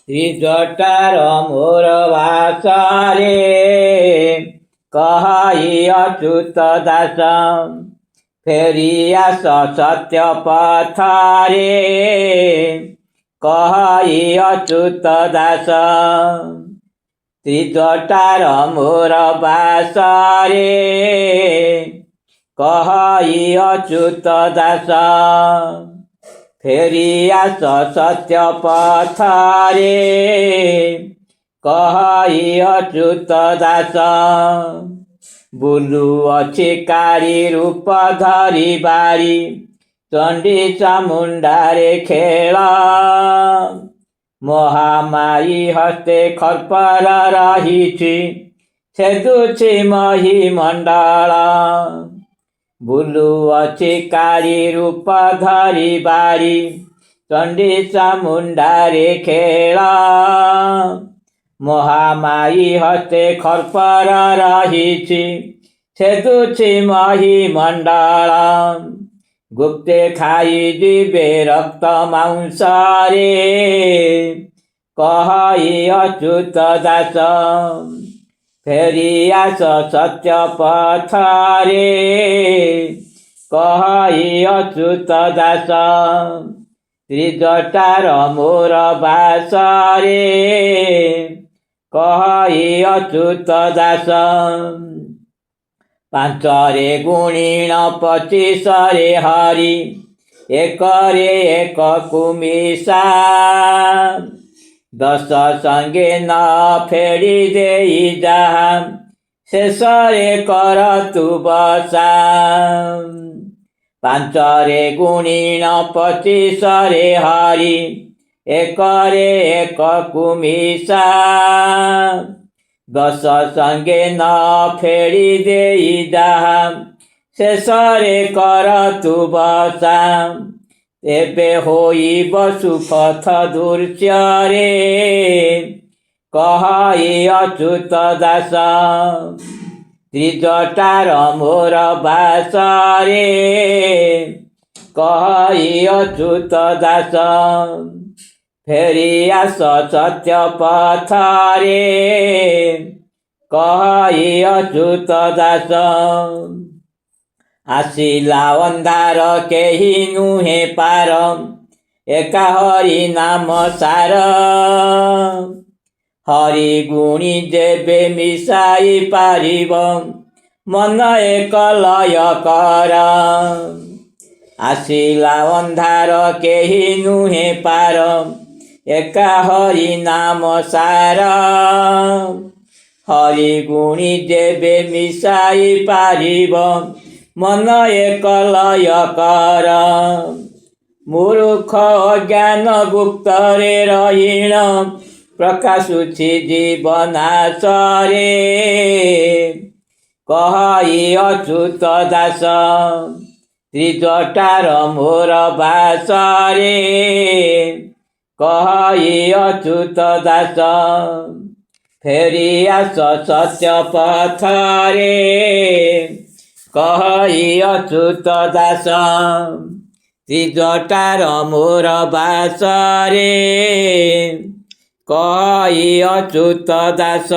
ଶ୍ରୀଜଟାର ମୋର ବାସରେ କହଇ ଅଚ୍ୟୁତ ଦାସ ଫେରି ଆସ ସତ୍ୟ ପଥରେ କହଇ ଅଚ୍ୟୁତ ଦାସ ଶ୍ରୀଜଟାର ମୋର ବାସରେ କହଇ ଅଚ୍ୟୁତ ଦାସ ଫେରି ଆସ ସତ୍ୟ ପଥରେ କହଇ ଅଚ୍ୟୁତ ଦାସ ବୁଲୁଅଛି କାଳି ରୂପ ଧରି ବାରି ଚଣ୍ଡୀ ଚାମୁଣ୍ଡାରେ ଖେଳ ମହାମାୟୀ ହସ୍ତେ ଖର୍ପର ରହିଛି ଛେଦୁଛି ମହିମଣ୍ଡଳ ବୁଲୁଅଛି କାଳି ରୂପ ଧରି ବାରି ଚଣ୍ଡୀ ଚାମୁଣ୍ଡାରେ ଖେଳ ମହାମାୟୀ ହସ୍ତେ ଖର୍ପର ରହିଛି ଛେଦୁଛି ମହିମଣ୍ଡଳ ଗୁପ୍ତେ ଖାଇଯିବେ ରକ୍ତ ମାଂସରେ କହଇ ଅଚ୍ୟୁତ ଦାସ ଫେରି ଆସ ସତ୍ୟ ପଥରେ କହଇ ଅଚ୍ୟୁତ ଦାସ ଶ୍ରୀଜଟାର ମୋର ବାସରେ କହଇ ଅଚ୍ୟୁତ ଦାସ ପାଞ୍ଚରେ ଗୁଣିଣ ପଚିଶରେ ହରି ଏକରେ ଏକ ମିଶା ଦଶ ସଙ୍ଗେ ନ ଫେଡ଼ି ଦେଇ ଯାହା ଶେଷରେ କର ତୁ ବସା ପାଞ୍ଚରେ ଗୁଣିଣ ପଚିଶରେ ହରି ଏକରେ ଏକ ମିଶା ଦଶ ସଙ୍ଗେ ନ ଫେଡ଼ି ଦେଇ ଯାହା ଶେଷରେ କର ତୁ ବସା ଏବେ ହୋଇବ ସୁପଥ ଦୃଶ୍ୟରେ କହଇ ଅଚ୍ୟୁତ ଦାସ ଶ୍ରୀଜଟାର ମୋର ବାସରେ କହଇ ଅଚ୍ୟୁତ ଦାସ ଫେରି ଆସ ସତ୍ୟ ପଥରେ କହଇ ଅଚ୍ୟୁତ ଦାସ ଆସିଲା ଅନ୍ଧାର କେହି ନୁହେଁ ପାର ଏକା ହରି ନାମ ସାର ହରି ଗୁଣି ଯେବେ ମିଶାଇ ପାରିବ ମନ ଏକ ଲୟ କର ଆସିଲା ଅନ୍ଧାର କେହି ନୁହେଁ ପାର ଏକା ହରି ନାମ ସାର ହରି ଗୁଣି ଯେବେ ମିଶାଇ ପାରିବ ମନ ଏକ ଲୟ କର ମୂର୍ଖ ଅଜ୍ଞାନ ଗୁପ୍ତରେ ରହିଣ ପ୍ରକାଶୁଛି ଜୀବନାଶରେ କହଇ ଅଚ୍ୟୁତ ଦାସ ଶ୍ରୀଜଟାର ମୋର ବାସରେ କହଇ ଅଚ୍ୟୁତ ଦାସ ଫେରି ଆସ ସତ୍ୟ ପଥରେ କହଇ ଅଚ୍ୟୁତ ଦାସ ଶ୍ରୀଜଟାର ମୋର ବାସରେ କହଇ ଅଚ୍ୟୁତ ଦାସ।